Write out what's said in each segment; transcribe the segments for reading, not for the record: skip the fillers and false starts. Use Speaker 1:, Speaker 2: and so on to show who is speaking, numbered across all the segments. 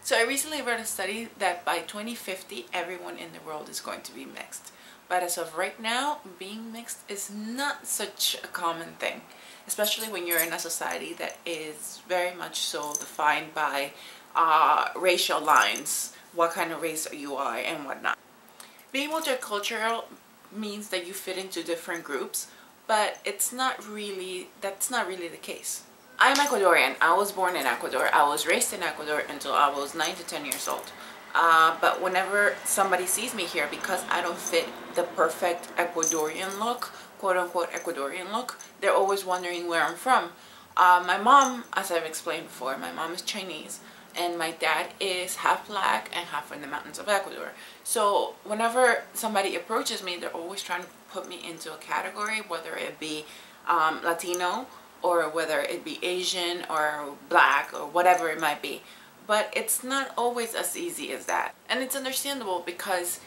Speaker 1: So I recently read a study that by 2050, everyone in the world is going to be mixed. But as of right now, being mixed is not such a common thing, especially when you're in a society that is very much so defined by racial lines, what kind of race you are and whatnot. Being multicultural means that you fit into different groups, but that's not really the case. I'm Ecuadorian. I was born in Ecuador. I was raised in Ecuador until I was 9 to 10 years old. But whenever somebody sees me here, because I don't fit the perfect Ecuadorian look, quote-unquote Ecuadorian look, they're always wondering where I'm from. My mom, as I've explained before, my mom is Chinese, and my dad is half black and half in the mountains of Ecuador. So whenever somebody approaches me, they're always trying to put me into a category, whether it be Latino, or whether it be Asian or black or whatever it might be. But it's not always as easy as that. And it's understandable because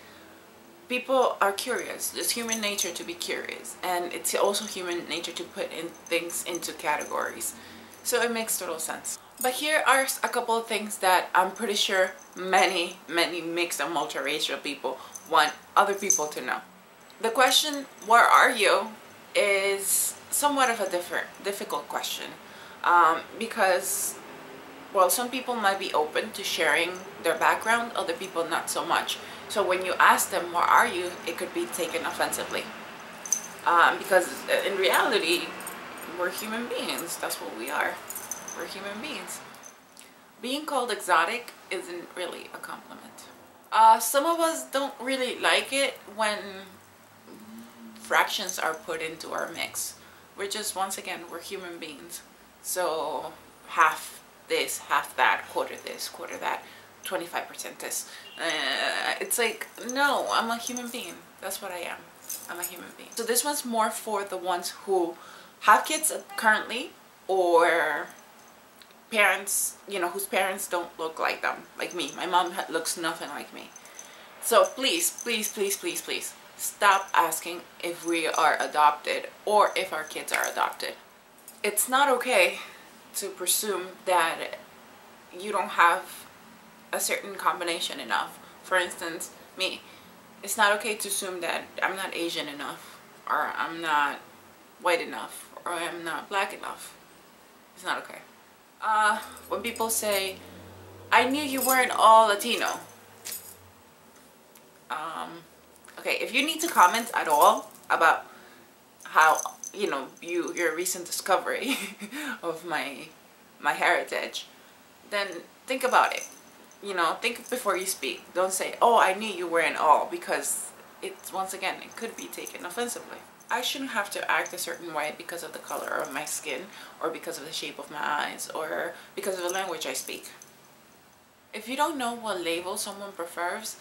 Speaker 1: people are curious. It's human nature to be curious. And it's also human nature to put in things into categories. So it makes total sense. But here are a couple of things that I'm pretty sure many mixed and multiracial people want other people to know. The question, where are you, is somewhat of a difficult question because, well, some people might be open to sharing their background, other people not so much. So when you ask them, where are you, it could be taken offensively because in reality, we're human beings. That's what we are. We're human beings. Being called exotic isn't really a compliment. Some of us don't really like it when fractions are put into our mix. We're just, once again, we're human beings. So half this, half that, quarter this, quarter that, 25% this. It's like, no, I'm a human being. That's what I am. I'm a human being. So this one's more for the ones who have kids currently, or parents, you know, whose parents don't look like them, like me. My mom looks nothing like me. So please, please, please, please, please, stop asking if we are adopted or if our kids are adopted. It's not okay to presume that you don't have a certain combination enough. For instance, me. It's not okay to assume that I'm not Asian enough, or I'm not white enough, or I'm not black enough. It's not okay. When people say, I knew you weren't all Latino. Okay, if you need to comment at all about how, you know, your recent discovery of my heritage, then think about it. You know, think before you speak. Don't say, oh, I knew you weren't all, because it's, once again, it could be taken offensively. I shouldn't have to act a certain way because of the color of my skin, or because of the shape of my eyes, or because of the language I speak. If you don't know what label someone prefers,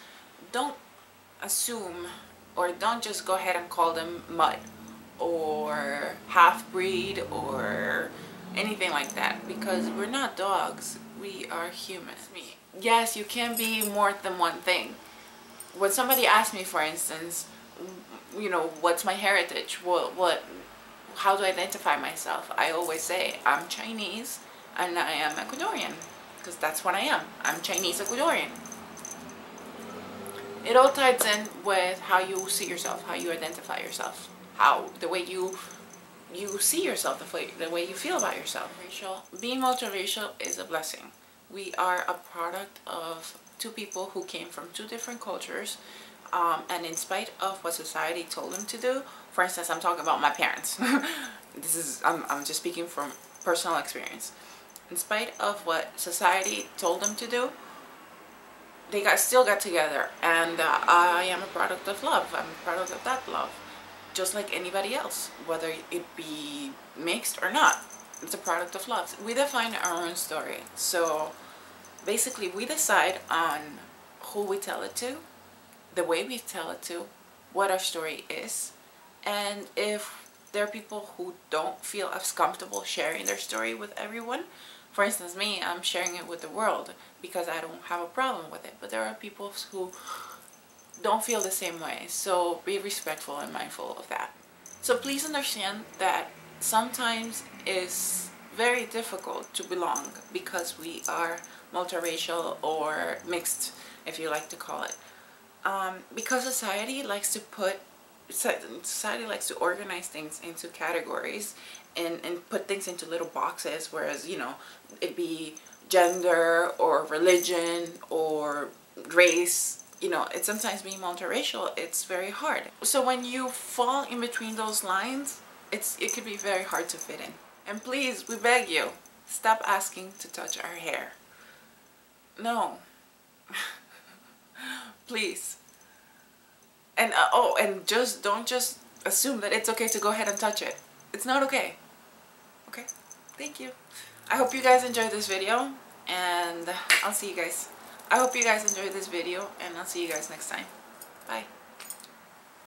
Speaker 1: don't assume, or don't just go ahead and call them mud or half-breed or anything like that, because we're not dogs, we are humans. Yes, you can be more than one thing. When somebody asks me, for instance, you know, what's my heritage, how do I identify myself, I always say I'm Chinese and I am Ecuadorian, because that's what I am. I'm Chinese Ecuadorian. It all ties in with how you see yourself, how you identify yourself, the way you see yourself, the way you feel about yourself. Being multiracial is a blessing. We are a product of two people who came from two different cultures, and in spite of what society told them to do, for instance, I'm talking about my parents. I'm just speaking from personal experience. In spite of what society told them to do, they still got together, and I am a product of love. I'm a product of that love, just like anybody else, whether it be mixed or not. It's a product of love. We define our own story. So basically, we decide on who we tell it to, the way we tell it to, what our story is, and if there are people who don't feel as comfortable sharing their story with everyone. For instance, me, I'm sharing it with the world because I don't have a problem with it. But there are people who don't feel the same way. So be respectful and mindful of that. So please understand that sometimes it's very difficult to belong because we are multiracial or mixed, if you like to call it. Because society likes to organize things into categories and put things into little boxes, whereas, you know, it'd be gender or religion or race. You know, it's sometimes being multiracial, it's very hard. So when you fall in between those lines, it could be very hard to fit in. And please, we beg you, stop asking to touch our hair. No. Please. And and don't just assume that it's okay to go ahead and touch it. It's not okay. Okay? Thank you. I hope you guys enjoyed this video, and I'll see you guys. I hope you guys enjoyed this video, and I'll see you guys next time. Bye.